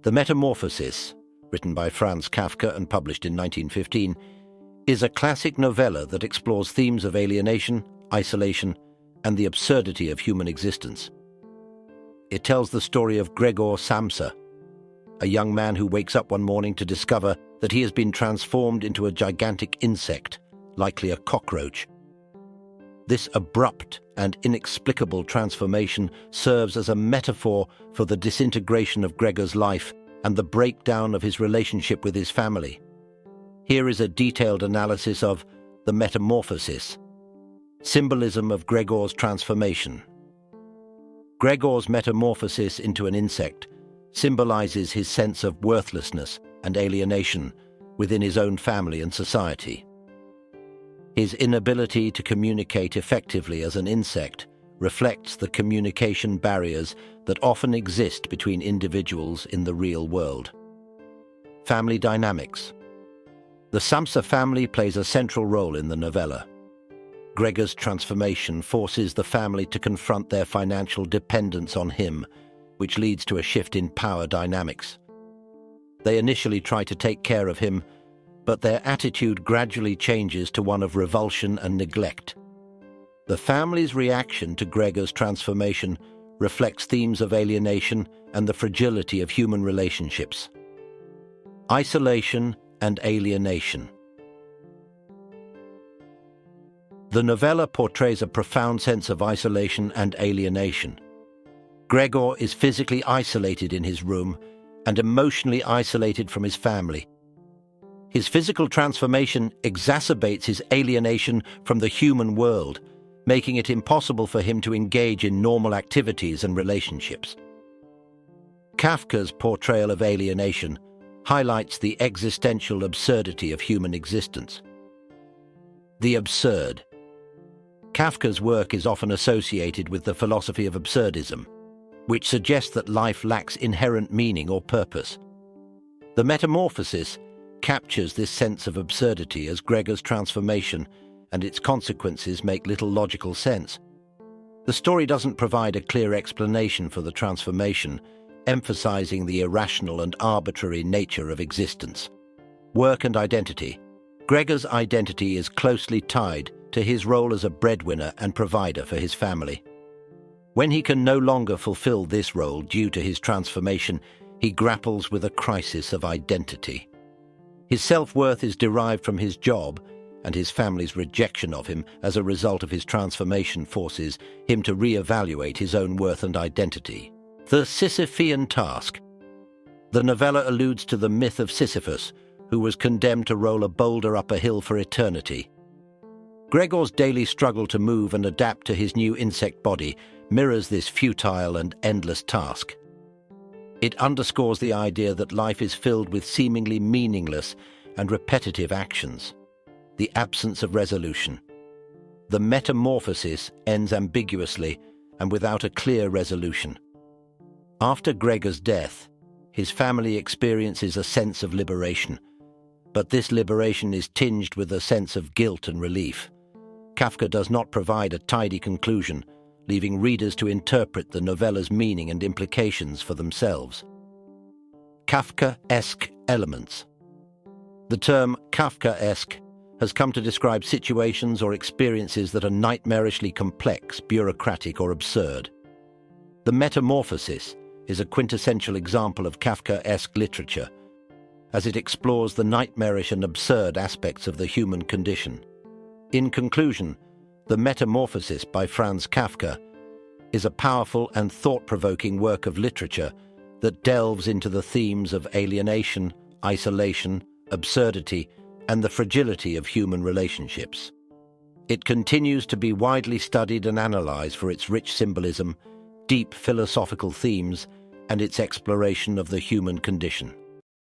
The Metamorphosis, written by Franz Kafka and published in 1915, is a classic novella that explores themes of alienation, isolation, and the absurdity of human existence. It tells the story of Gregor Samsa, a young man who wakes up one morning to discover that he has been transformed into a gigantic insect, likely a cockroach. This abrupt and inexplicable transformation serves as a metaphor for the disintegration of Gregor's life and the breakdown of his relationship with his family. Here is a detailed analysis of the Metamorphosis, symbolism of Gregor's transformation. Gregor's metamorphosis into an insect symbolizes his sense of worthlessness and alienation within his own family and society. His inability to communicate effectively as an insect reflects the communication barriers that often exist between individuals in the real world. Family dynamics. The Samsa family plays a central role in the novella. Gregor's transformation forces the family to confront their financial dependence on him, which leads to a shift in power dynamics. They initially try to take care of him, but their attitude gradually changes to one of revulsion and neglect. The family's reaction to Gregor's transformation reflects themes of alienation and the fragility of human relationships. Isolation and alienation. The novella portrays a profound sense of isolation and alienation. Gregor is physically isolated in his room and emotionally isolated from his family. His physical transformation exacerbates his alienation from the human world, making it impossible for him to engage in normal activities and relationships. Kafka's portrayal of alienation highlights the existential absurdity of human existence. The absurd. Kafka's work is often associated with the philosophy of absurdism, which suggests that life lacks inherent meaning or purpose. The Metamorphosis captures this sense of absurdity as Gregor's transformation and its consequences make little logical sense. The story doesn't provide a clear explanation for the transformation, emphasizing the irrational and arbitrary nature of existence. Work and identity. Gregor's identity is closely tied to his role as a breadwinner and provider for his family. When he can no longer fulfill this role due to his transformation, he grapples with a crisis of identity. His self-worth is derived from his job, and his family's rejection of him as a result of his transformation forces him to re-evaluate his own worth and identity. The Sisyphean task. The novella alludes to the myth of Sisyphus, who was condemned to roll a boulder up a hill for eternity. Gregor's daily struggle to move and adapt to his new insect body mirrors this futile and endless task. It underscores the idea that life is filled with seemingly meaningless and repetitive actions, the absence of resolution. The metamorphosis ends ambiguously and without a clear resolution. After Gregor's death, his family experiences a sense of liberation, but this liberation is tinged with a sense of guilt and relief. Kafka does not provide a tidy conclusion, leaving readers to interpret the novella's meaning and implications for themselves. Kafkaesque elements. The term Kafkaesque has come to describe situations or experiences that are nightmarishly complex, bureaucratic, or absurd. The Metamorphosis is a quintessential example of Kafkaesque literature, as it explores the nightmarish and absurd aspects of the human condition. In conclusion, The Metamorphosis by Franz Kafka is a powerful and thought-provoking work of literature that delves into the themes of alienation, isolation, absurdity, and the fragility of human relationships. It continues to be widely studied and analyzed for its rich symbolism, deep philosophical themes, and its exploration of the human condition.